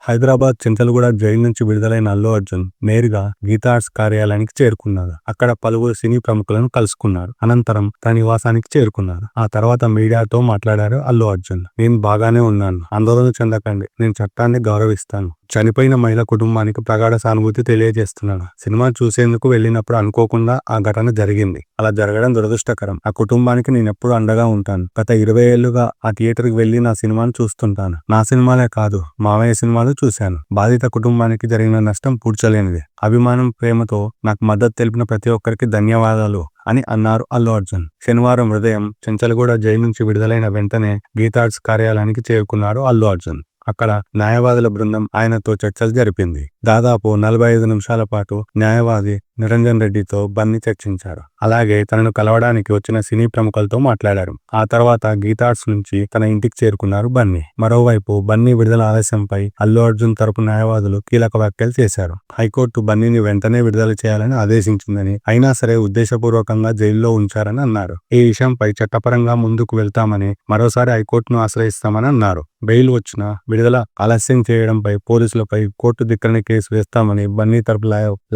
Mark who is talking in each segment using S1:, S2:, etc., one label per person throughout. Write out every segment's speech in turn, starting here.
S1: Hyderabad చింతలగూడ jail నుంచి విడుదలైన అల్లు అర్జున్ నేరుగా గీతా ఆర్ట్స్ కార్యాలయానికి చేరుకున్నారు. అక్కడ పలువురు సినీ ప్రముఖులను కలుసుకున్నారు. అనంతరం తన నివాసానికి చేరుకున్నారు. ఆ తర్వాత మీడియాతో మాట్లాడారు అల్లు అర్జున్. నేను బాగానే ఉన్నాను, ఆందోళన చెందకండి, నేను చట్టాన్ని గౌరవిస్తాను. చనిపోయిన మహిళ కుటుంబానికి ప్రగాఢ సానుభూతి తెలియజేస్తున్నాను. సినిమా చూసేందుకు వెళ్ళినప్పుడు అనుకోకుండా ఆ ఘటన జరిగింది. అలా జరగడం దురదృష్టకరం. ఆ కుటుంబానికి నేనెప్పుడు అండగా ఉంటాను. గత 20 ఏళ్లుగా ఆ థియేటర్కి వెళ్లి నా సినిమాను చూస్తుంటాను. నా సినిమాలే కాదు, మావయ్య సినిమాలు చూశాను. బాధిత కుటుంబానికి జరిగిన నష్టం పూడ్చలేనిది. అభిమానం, ప్రేమతో నాకు మద్దతు తెలిపిన ప్రతి ఒక్కరికి ధన్యవాదాలు అని అన్నారు అల్లు అర్జున్. శనివారం ఉదయం చెంచల్గూడ జైలు నుంచి విడుదలైన వెంటనే గీతా ఆర్ట్స్ కార్యాలయానికి చేరుకున్నారు అల్లు అర్జున్. అక్కడ న్యాయవాదుల బృందం ఆయనతో చర్చలు జరిపింది. దాదాపు 45 నిమిషాల పాటు న్యాయవాది నిరంజన్ రెడ్డితో బన్నీ చర్చించారు. అలాగే తనను కలవడానికి వచ్చిన సినీ ప్రముఖులతో మాట్లాడారు. ఆ తర్వాత గీతా ఆర్ట్స్ నుంచి తన ఇంటికి చేరుకున్నారు బన్నీ. మరోవైపు బన్నీ విడుదల ఆలస్యంపై అల్లు అర్జున్ తరపు న్యాయవాదులు కీలక వ్యాఖ్యలు చేశారు. హైకోర్టు బన్నీని వెంటనే విడుదల చేయాలని ఆదేశించిందని, అయినా సరే ఉద్దేశపూర్వకంగా జైల్లో ఉంచారని అన్నారు. ఈ విషయంపై చట్టపరంగా ముందుకు వెళ్తామని, మరోసారి హైకోర్టును ఆశ్రయిస్తామని అన్నారు. బెయిల్ వచ్చినా విడుదల ఆలస్యం చేయడంపై పోలీసులపై కోర్టు ధిక్కరణ కేసు వేస్తామని బన్నీ తరపు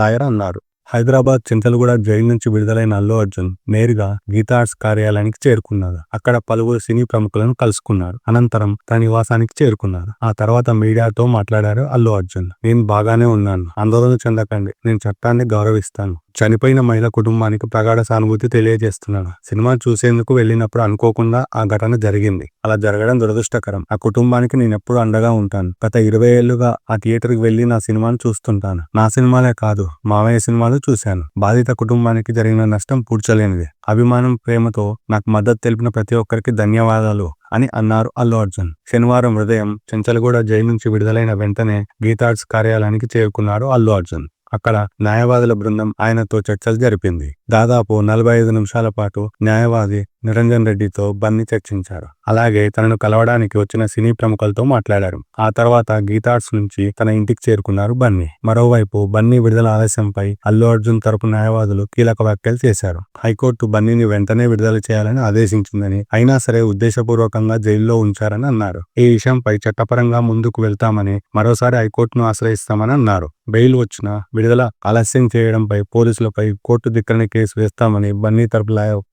S1: లాయర్ అన్నారు. హైదరాబాద్ చింతలగూడ జైలు నుంచి విడుదలైన అల్లు అర్జున్ నేరుగా గీతా ఆర్ట్స్ కార్యాలయానికి చేరుకున్నారు. అక్కడ పలువురు సినీ ప్రముఖులను కలుసుకున్నారు. అనంతరం తన నివాసానికి చేరుకున్నారు. ఆ తర్వాత మీడియాతో మాట్లాడారు అల్లు అర్జున్. నేను బాగానే ఉన్నాను, ఆందోళన చెందకండి, నేను చట్టాన్ని గౌరవిస్తాను. చనిపోయిన మహిళ కుటుంబానికి ప్రగాఢ సానుభూతి తెలియజేస్తున్నాను. సినిమా చూసేందుకు వెళ్ళినప్పుడు అనుకోకుండా ఆ ఘటన జరిగింది. అలా జరగడం దురదృష్టకరం. ఆ కుటుంబానికి నేనెప్పుడు అండగా ఉంటాను. గత 20 ఏళ్లుగా ఆ థియేటర్కి వెళ్లి నా సినిమాను చూస్తుంటాను. నా సినిమాలే కాదు, మావయ్య సినిమాలు చూశాను. బాధిత కుటుంబానికి జరిగిన నష్టం పూడ్చలేనిది. అభిమానం, ప్రేమతో నాకు మద్దతు తెలిపిన ప్రతి ఒక్కరికి ధన్యవాదాలు అని అన్నారు అల్లు అర్జున్. శనివారం ఉదయం చెంచల్గూడ జైలు నుంచి విడుదలైన వెంటనే గీతా ఆర్ట్స్ కార్యాలయానికి చేరుకున్నారు అల్లు అర్జున్. అక్కడ న్యాయవాదుల బృందం ఆయనతో చర్చలు జరిపింది. దాదాపు 45 నిమిషాల పాటు న్యాయవాది నిరంజన్ రెడ్డితో బన్నీ చర్చించారు. అలాగే తనను కలవడానికి వచ్చిన సినీ ప్రముఖులతో మాట్లాడారు. ఆ తర్వాత గీతా ఆర్ట్స్ నుంచి తన ఇంటికి చేరుకున్నారు బన్నీ. మరోవైపు బన్నీ విడుదల ఆలస్యంపై అల్లు అర్జున్ తరపు న్యాయవాదులు కీలక వ్యాఖ్యలు చేశారు. హైకోర్టు బన్నీని వెంటనే విడుదల చేయాలని ఆదేశించిందని, అయినా సరే ఉద్దేశపూర్వకంగా జైల్లో ఉంచారని అన్నారు. ఈ విషయంపై చట్టపరంగా ముందుకు వెళ్తామని, మరోసారి హైకోర్టును ఆశ్రయిస్తామని అన్నారు. బెయిల్ వచ్చినా విడుదల ఆలస్యం చేయడంపై పోలీసులపై కోర్టు ధిక్కరణ కేసు వేస్తామని బన్నీ తరపు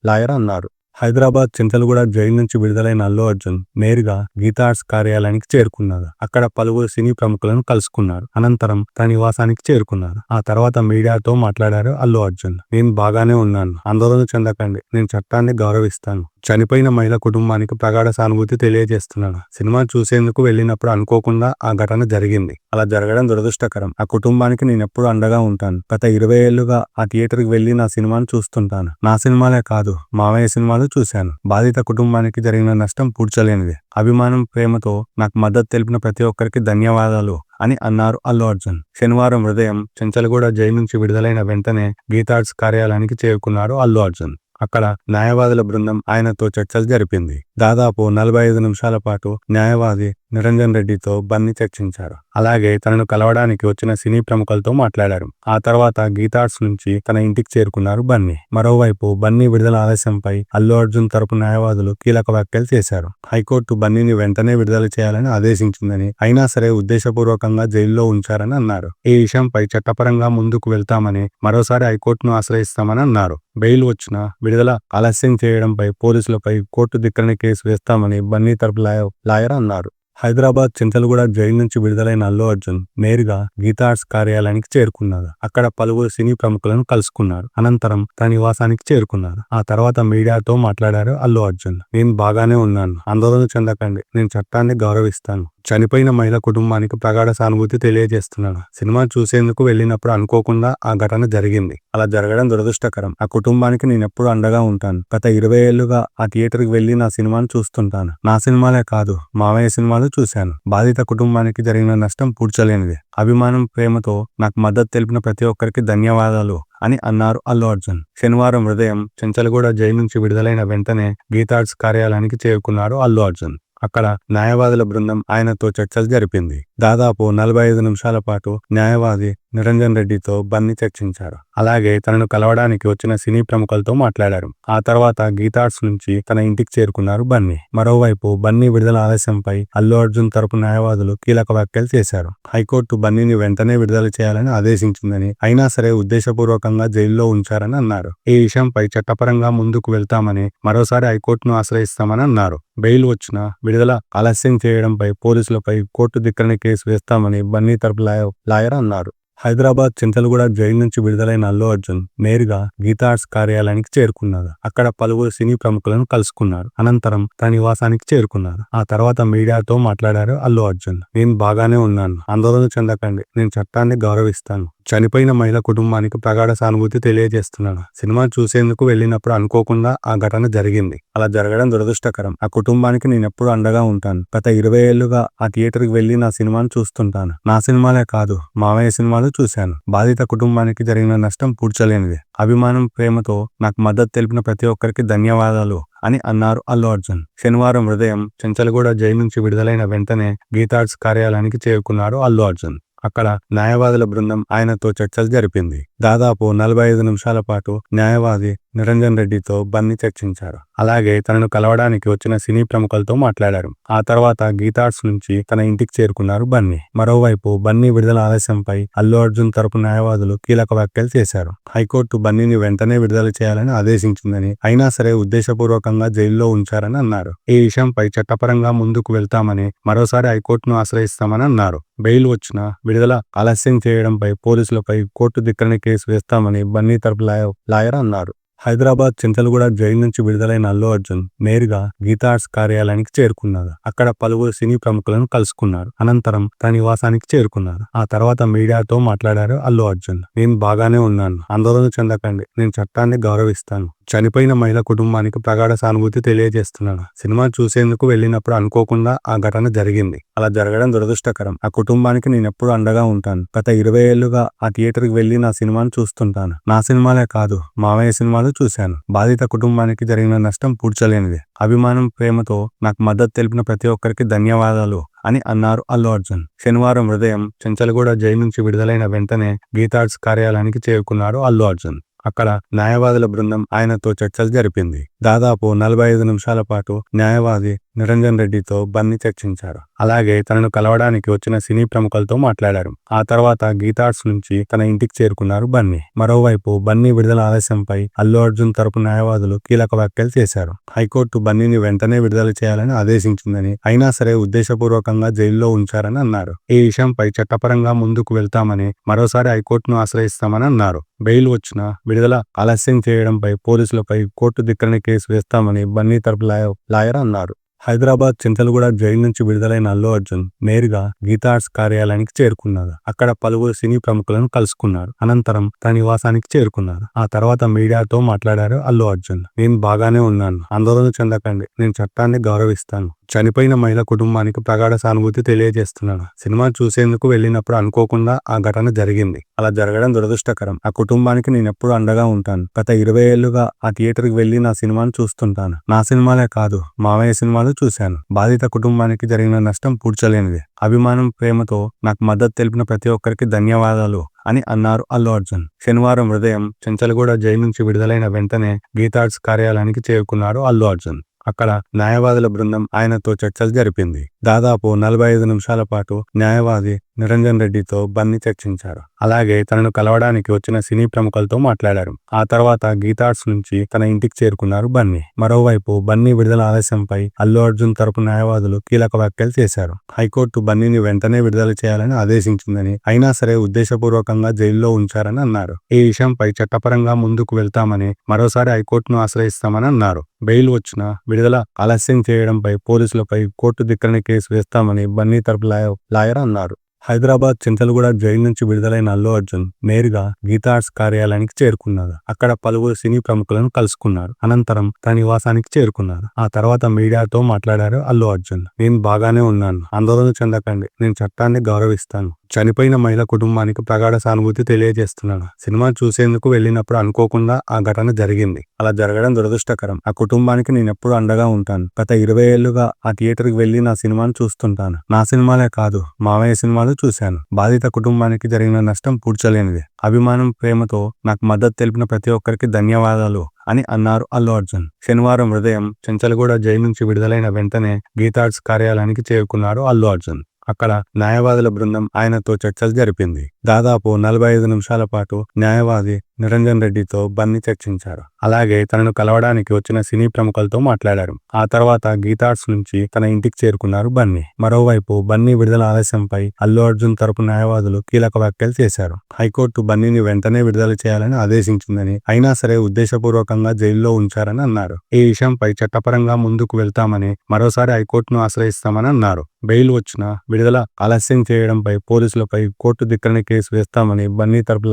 S1: లాయర్ అన్నారు. హైదరాబాద్ చింతలగూడ జైలు నుంచి విడుదలైన అల్లు అర్జున్ నేరుగా గీతా ఆర్ట్స్ కార్యాలయానికి చేరుకున్నారు. అక్కడ పలువురు సినీ ప్రముఖులను కలుసుకున్నారు. అనంతరం తన నివాసానికి చేరుకున్నారు. ఆ తర్వాత మీడియాతో మాట్లాడారు అల్లు అర్జున్. నేను బాగానే ఉన్నాను, ఆందోళన చెందకండి, నేను చట్టాన్ని గౌరవిస్తాను. చనిపోయిన మహిళ కుటుంబానికి ప్రగాఢ సానుభూతి తెలియజేస్తున్నాను. సినిమా చూసేందుకు వెళ్ళినప్పుడు అనుకోకుండా ఆ ఘటన జరిగింది. అలా జరగడం దురదృష్టకరం. ఆ కుటుంబానికి నేనెప్పుడు అండగా ఉంటాను. గత 20 ఏళ్లుగా ఆ థియేటర్కి వెళ్లి నా సినిమాను చూస్తుంటాను. నా సినిమాలే కాదు, మావయ్య సినిమాలు చూశాను. బాధిత కుటుంబానికి జరిగిన నష్టం పూడ్చలేనిది. అభిమానం, ప్రేమతో నాకు మద్దతు తెలిపిన ప్రతి ఒక్కరికి ధన్యవాదాలు అని అన్నారు అల్లు అర్జున్. శనివారం ఉదయం చెంచల్గూడ జైలు నుంచి విడుదలైన వెంటనే గీతా ఆర్ట్స్ కార్యాలయానికి చేరుకున్నారు అల్లు అర్జున్. అక్కడ న్యాయవాదుల బృందం ఆయనతో చర్చలు జరిపింది. దాదాపు 45 నిమిషాల పాటు న్యాయవాది నిరంజన్ రెడ్డితో బన్నీ చర్చించారు. అలాగే తనను కలవడానికి వచ్చిన సినీ ప్రముఖులతో మాట్లాడారు. ఆ తర్వాత గీతా ఆర్ట్స్ నుంచి తన ఇంటికి చేరుకున్నారు బన్నీ. మరోవైపు బన్నీ విడుదల ఆలస్యంపై అల్లు అర్జున్ తరపు న్యాయవాదులు కీలక వ్యాఖ్యలు చేశారు. హైకోర్టు బన్నీని వెంటనే విడుదల చేయాలని ఆదేశించిందని, అయినా సరే ఉద్దేశపూర్వకంగా జైల్లో ఉంచారని అన్నారు. ఈ విషయంపై చట్టపరంగా ముందుకు వెళ్తామని, మరోసారి హైకోర్టును ఆశ్రయిస్తామని అన్నారు. బెయిల్ వచ్చినా విడుదల ఆలస్యం చేయడంపై పోలీసులపై కోర్టు ధిక్కరణ కేసు వేస్తామని బన్నీ తరపు లాయర్ అన్నారు. హైదరాబాద్ చింతలగూడ జైలు నుంచి విడుదలైన అల్లు అర్జున్ నేరుగా గీతా ఆర్ట్స్ కార్యాలయానికి చేరుకున్నారు. అక్కడ పలువురు సినీ ప్రముఖులను కలుసుకున్నారు. అనంతరం తన నివాసానికి చేరుకున్నారు. ఆ తర్వాత మీడియాతో మాట్లాడారు అల్లు అర్జున్. నేను బాగానే ఉన్నాను, ఆందోళన చెందకండి, నేను చట్టాన్ని గౌరవిస్తాను. చనిపోయిన మహిళ కుటుంబానికి ప్రగాఢ సానుభూతి తెలియజేస్తున్నాను. సినిమా చూసేందుకు వెళ్ళినప్పుడు అనుకోకుండా ఆ ఘటన జరిగింది. అలా జరగడం దురదృష్టకరం. ఆ కుటుంబానికి నేనెప్పుడు అండగా ఉంటాను. గత 20 ఏళ్లుగా ఆ థియేటర్కి వెళ్లి నా సినిమాను చూస్తుంటాను. నా సినిమాలే కాదు, మావయ్య సినిమాలు చూశాను. బాధిత కుటుంబానికి జరిగిన నష్టం పూడ్చలేనిది. అభిమానం, ప్రేమతో నాకు మద్దతు తెలిపిన ప్రతి ఒక్కరికి ధన్యవాదాలు అని అన్నారు అల్లు అర్జున్. శనివారం ఉదయం చెంచల్గూడ జైలు నుంచి విడుదలైన వెంటనే గీతా ఆర్ట్స్ కార్యాలయానికి చేరుకున్నారు అల్లు అర్జున్. అక్కడ న్యాయవాదుల బృందం ఆయనతో చర్చలు జరిపింది. దాదాపు 45 నిమిషాల పాటు న్యాయవాది నిరంజన్ రెడ్డితో బన్నీ చర్చించారు. అలాగే తనను కలవడానికి వచ్చిన సినీ ప్రముఖులతో మాట్లాడారు. ఆ తర్వాత గీతార్ట్స్ నుంచి తన ఇంటికి చేరుకున్నారు బన్నీ. మరోవైపు బన్నీ విడుదల ఆలస్యంపై అల్లు అర్జున్ తరపు న్యాయవాదులు కీలక వ్యాఖ్యలు చేశారు. హైకోర్టు బన్నీని వెంటనే విడుదల చేయాలని ఆదేశించిందని, అయినా సరే ఉద్దేశపూర్వకంగా జైల్లో ఉంచారని అన్నారు. ఈ విషయంపై చట్టపరంగా ముందుకు వెళ్తామని, మరోసారి హైకోర్టును ఆశ్రయిస్తామని అన్నారు. బెయిల్ వచ్చినా విడుదల ఆలస్యం చేయడంపై పోలీసులపై కోర్టు ధిక్కరణ కేసు వేస్తామని బన్నీ తరపు లాయర్ అన్నారు. హైదరాబాద్ చింతలగూడ జైలు నుంచి విడుదలైన అల్లు అర్జున్ నేరుగా గీతా ఆర్ట్స్ కార్యాలయానికి చేరుకున్నారు. అక్కడ పలువురు సినీ ప్రముఖులను కలుసుకున్నారు. అనంతరం తన నివాసానికి చేరుకున్నారు. ఆ తర్వాత మీడియాతో మాట్లాడారు అల్లు అర్జున్. నేను బాగానే ఉన్నాను, ఆందోళన చెందకండి, నేను చట్టాన్ని గౌరవిస్తాను. చనిపోయిన మహిళ కుటుంబానికి ప్రగాఢ సానుభూతి తెలియజేస్తున్నాను. సినిమా చూసేందుకు వెళ్ళినప్పుడు అనుకోకుండా ఆ ఘటన జరిగింది. అలా జరగడం దురదృష్టకరం. ఆ కుటుంబానికి నేనెప్పుడు అండగా ఉంటాను. గత 20 ఏళ్లుగా ఆ థియేటర్కి వెళ్లి నా సినిమాను చూస్తుంటాను. నా సినిమాలే కాదు, మావయ్య సినిమాలు చూశాను. బాధిత కుటుంబానికి జరిగిన నష్టం పూడ్చలేనిది. అభిమానం, ప్రేమతో నాకు మద్దతు తెలిపిన ప్రతి ఒక్కరికి ధన్యవాదాలు అని అన్నారు అల్లు అర్జున్. శనివారం ఉదయం చెంచల్గూడ జైలు నుంచి విడుదలైన వెంటనే గీతా ఆర్ట్స్ కార్యాలయానికి చేరుకున్నారు అల్లు అర్జున్. అక్కడ న్యాయవాదుల బృందం ఆయనతో చర్చలు జరిపింది. దాదాపు 45 నిమిషాల పాటు న్యాయవాది నిరంజన్ రెడ్డితో బన్నీ చర్చించారు. అలాగే తనను కలవడానికి వచ్చిన సినీ ప్రముఖులతో మాట్లాడారు. ఆ తర్వాత గీతార్ట్స్ నుంచి తన ఇంటికి చేరుకున్నారు బన్నీ. మరోవైపు బన్నీ విడుదల ఆలస్యంపై అల్లు అర్జున్ తరపు న్యాయవాదులు కీలక వ్యాఖ్యలు చేశారు. హైకోర్టు బన్నీని వెంటనే విడుదల చేయాలని ఆదేశించిందని, అయినా సరే ఉద్దేశపూర్వకంగా జైల్లో ఉంచారని అన్నారు. ఈ విషయంపై చట్టపరంగా ముందుకు వెళ్తామని, మరోసారి హైకోర్టును ఆశ్రయిస్తామని అన్నారు. బెయిల్ వచ్చినా విడుదల ఆలస్యం చేయడంపై పోలీసులపై కోర్టు ధిక్కరణ కేసు వేస్తామని బన్నీ తరపు లాయర్ అన్నారు. హైదరాబాద్ చింతలగూడ జైలు నుంచి విడుదలైన అల్లు అర్జున్ నేరుగా గీతా ఆర్ట్స్ కార్యాలయానికి చేరుకున్నారు. అక్కడ పలువురు సినీ ప్రముఖులను కలుసుకున్నారు. అనంతరం తన నివాసానికి చేరుకున్నారు. ఆ తర్వాత మీడియాతో మాట్లాడారు అల్లు అర్జున్. నేను బాగానే ఉన్నాను, ఆందోళన చెందకండి, నేను చట్టాన్ని గౌరవిస్తాను. చనిపోయిన మహిళ కుటుంబానికి ప్రగాఢ సానుభూతి తెలియజేస్తున్నాను. సినిమా చూసేందుకు వెళ్ళినప్పుడు అనుకోకుండా ఆ ఘటన జరిగింది. అలా జరగడం దురదృష్టకరం. ఆ కుటుంబానికి నేనెప్పుడు అండగా ఉంటాను. గత 20 ఏళ్లుగా ఆ థియేటర్కి వెళ్లి నా సినిమాను చూస్తుంటాను. నా సినిమాలే కాదు, మావయ్య సినిమాలు చూశాను. బాధిత కుటుంబానికి జరిగిన నష్టం పూడ్చలేనిది. అభిమానం, ప్రేమతో నాకు మద్దతు తెలిపిన ప్రతి ఒక్కరికి ధన్యవాదాలు అని అన్నారు అల్లు అర్జున్. శనివారం ఉదయం చెంచల్గూడ జైలు నుంచి విడుదలైన వెంటనే గీతా ఆర్ట్స్ కార్యాలయానికి చేరుకున్నారు అల్లు అర్జున్. అక్కడ న్యాయవాదుల బృందం ఆయనతో చర్చలు జరిపింది. దాదాపు 45 నిమిషాల పాటు న్యాయవాది నిరంజన్ రెడ్డితో బన్నీ చర్చించారు. అలాగే తనను కలవడానికి వచ్చిన సినీ ప్రముఖులతో మాట్లాడారు. ఆ తర్వాత గీతార్ట్స్ నుంచి తన ఇంటికి చేరుకున్నారు బన్నీ. మరోవైపు బన్నీ విడుదల ఆలస్యంపై అల్లు అర్జున్ తరపు న్యాయవాదులు కీలక వ్యాఖ్యలు చేశారు. హైకోర్టు బన్నీని వెంటనే విడుదల చేయాలని ఆదేశించిందని, అయినా సరే ఉద్దేశపూర్వకంగా జైల్లో ఉంచారని అన్నారు. ఈ విషయంపై చట్టపరంగా ముందుకు వెళ్తామని, మరోసారి హైకోర్టును ఆశ్రయిస్తామని అన్నారు. బెయిల్ వచ్చినా విడుదల ఆలస్యం చేయడంపై పోలీసులపై కోర్టు ధిక్కరణ కేసు వేస్తామని బన్నీ తరపు లాయర్ అన్నారు. హైదరాబాద్ చింతలగూడ జైలు నుంచి విడుదలైన అల్లు అర్జున్ నేరుగా గీతా ఆర్ట్స్ కార్యాలయానికి చేరుకున్నారు. అక్కడ పలువురు సినీ ప్రముఖులను కలుసుకున్నారు. అనంతరం తన నివాసానికి చేరుకున్నారు. ఆ తర్వాత మీడియాతో మాట్లాడారు అల్లు అర్జున్. నేను బాగానే ఉన్నాను, ఆందోళన చెందకండి, నేను చట్టాన్ని గౌరవిస్తాను. చనిపోయిన మహిళ కుటుంబానికి ప్రగాఢ సానుభూతి తెలియజేస్తున్నాను. సినిమా చూసేందుకు వెళ్ళినప్పుడు అనుకోకుండా ఆ ఘటన జరిగింది. అలా జరగడం దురదృష్టకరం. ఆ కుటుంబానికి నేనెప్పుడు అండగా ఉంటాను. గత 20 ఏళ్లుగా ఆ థియేటర్కి వెళ్లి నా సినిమాను చూస్తుంటాను. నా సినిమాలే కాదు, మావయ్య సినిమాలు చూశాను. బాధిత కుటుంబానికి జరిగిన నష్టం పూడ్చలేనిది. అభిమానం, ప్రేమతో నాకు మద్దతు తెలిపిన ప్రతి ఒక్కరికి ధన్యవాదాలు అని అన్నారు అల్లు అర్జున్. శనివారం ఉదయం చెంచల్గూడ జైలు నుంచి విడుదలైన వెంటనే గీతా ఆర్ట్స్ కార్యాలయానికి చేరుకున్నారు అల్లు అర్జున్. అక్కడ న్యాయవాదుల బృందం ఆయనతో చర్చలు జరిపింది. దాదాపు 45 నిమిషాల పాటు న్యాయవాది నిరంజన్ రెడ్డితో బన్నీ చర్చించారు. అలాగే తనను కలవడానికి వచ్చిన సినీ ప్రముఖులతో మాట్లాడారు. ఆ తర్వాత గీతార్ట్స్ నుంచి తన ఇంటికి చేరుకున్నారు బన్నీ. మరోవైపు బన్నీ విడుదల ఆలస్యంపై అల్లు అర్జున్ తరపు న్యాయవాదులు కీలక వ్యాఖ్యలు చేశారు. హైకోర్టు బన్నీని వెంటనే విడుదల చేయాలని ఆదేశించిందని, అయినా సరే ఉద్దేశపూర్వకంగా జైల్లో ఉంచారని అన్నారు. ఈ విషయంపై చట్టపరంగా ముందుకు వెళ్తామని, మరోసారి హైకోర్టును ఆశ్రయిస్తామని అన్నారు. బెయిల్ వచ్చినా విడుదల ఆలస్యం చేయడంపై పోలీసులపై కోర్టు ధిక్కరణ కేసు వేస్తామని బన్నీ తరపు లాయర్ అన్నారు. హైదరాబాద్ చింతలగూడ జైలు నుంచి విడుదలైన అల్లు అర్జున్ నేరుగా గీతా ఆర్ట్స్ కార్యాలయానికి చేరుకున్నారు. అక్కడ పలువురు సినీ ప్రముఖులను కలుసుకున్నారు. అనంతరం తన నివాసానికి చేరుకున్నారు. ఆ తర్వాత మీడియాతో మాట్లాడారు అల్లు అర్జున్. నేను బాగానే ఉన్నాను, ఆందోళన చెందకండి, నేను చట్టాన్ని గౌరవిస్తాను, చనిపోయిన మహిళ కుటుంబానికి ప్రగాఢ సానుభూతి తెలియజేస్తున్నాను. సినిమా చూసేందుకు వెళ్ళినప్పుడు అనుకోకుండా ఆ ఘటన జరిగింది. అలా జరగడం దురదృష్టకరం. ఆ కుటుంబానికి నేనెప్పుడు అండగా ఉంటాను. గత 20 ఏళ్లుగా ఆ థియేటర్కి వెళ్లి నా సినిమాను చూస్తుంటాను. నా సినిమాలే కాదు, మావయ్య సినిమాలు చూశాను. బాధిత కుటుంబానికి జరిగిన నష్టం పూడ్చలేనిది. అభిమానం, ప్రేమతో నాకు మద్దతు తెలిపిన ప్రతి ఒక్కరికి ధన్యవాదాలు అని అన్నారు అల్లు అర్జున్. శనివారం ఉదయం చెంచల్గూడ జైలు నుంచి విడుదలైన వెంటనే గీతా ఆర్ట్స్ కార్యాలయానికి చేరుకున్నారు అల్లు అర్జున్. అక్కడ న్యాయవాదుల బృందం ఆయనతో చర్చలు జరిపింది. దాదాపు 45 నిమిషాల పాటు న్యాయవాది నిరంజన్ రెడ్డితో బన్నీ చర్చించారు. అలాగే తనను కలవడానికి వచ్చిన సినీ ప్రముఖులతో మాట్లాడారు. ఆ తర్వాత గీతా ఆర్ట్స్ నుంచి తన ఇంటికి చేరుకున్నారు బన్నీ. మరోవైపు బన్నీ విడుదల ఆలస్యంపై అల్లు అర్జున్ తరపు న్యాయవాదులు కీలక వ్యాఖ్యలు చేశారు. హైకోర్టు బన్నీని వెంటనే విడుదల చేయాలని ఆదేశించిందని, అయినా సరే ఉద్దేశపూర్వకంగా జైల్లో ఉంచారని అన్నారు. ఈ విషయంపై చట్టపరంగా ముందుకు వెళ్తామని, మరోసారి హైకోర్టును ఆశ్రయిస్తామని అన్నారు. బెయిల్ వచ్చినా విడుదల ఆలస్యం చేయడంపై పోలీసులపై కోర్టు ధిక్కరణ కేసు వేస్తామని బన్నీ తరపు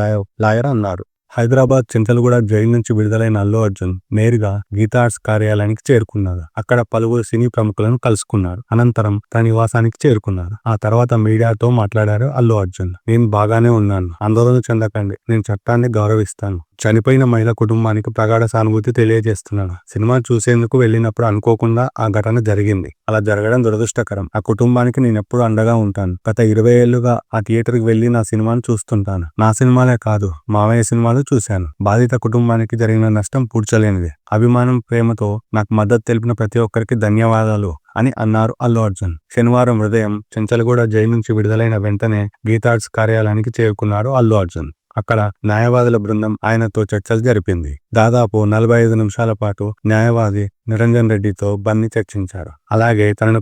S1: లాయర్ అన్నారు. హైదరాబాద్ చింతలగూడ జైలు నుంచి విడుదలైన అల్లు అర్జున్ నేరుగా గీతా ఆర్ట్స్ కార్యాలయానికి చేరుకున్నారు. అక్కడ పలువురు సినీ ప్రముఖులను కలుసుకున్నారు. అనంతరం తన నివాసానికి చేరుకున్నారు. ఆ తర్వాత మీడియాతో మాట్లాడారు అల్లు అర్జున్. నేను బాగానే ఉన్నాను, ఆందోళన చెందకండి, నేను చట్టాన్ని గౌరవిస్తాను, చనిపోయిన మహిళ కుటుంబానికి ప్రగాఢ సానుభూతి తెలియజేస్తున్నాను. సినిమా చూసేందుకు వెళ్ళినప్పుడు అనుకోకుండా ఆ ఘటన జరిగింది. అలా జరగడం దురదృష్టకరం. ఆ కుటుంబానికి నేనెప్పుడు అండగా ఉంటాను. గత 20 ఏళ్లుగా ఆ థియేటర్కి వెళ్లి నా సినిమాను చూస్తుంటాను. నా సినిమాలే కాదు, మావయ్య సినిమాలు చూశాను. బాధిత కుటుంబానికి జరిగిన నష్టం పూడ్చలేనిది. అభిమానం, ప్రేమతో నాకు మద్దతు తెలిపిన ప్రతి ఒక్కరికి ధన్యవాదాలు అని అన్నారు అల్లు అర్జున్. శనివారం ఉదయం చెంచల్గూడ జైలు నుంచి విడుదలైన వెంటనే గీతా ఆర్ట్స్ కార్యాలయానికి చేరుకున్నారు అల్లు అర్జున్. అక్కడ న్యాయవాదుల బృందం ఆయనతో చర్చలు జరిపింది. దాదాపు 45 నిమిషాల పాటు న్యాయవాది నిరంజన్ రెడ్డితో బన్నీ చర్చించారు. అలాగే తనను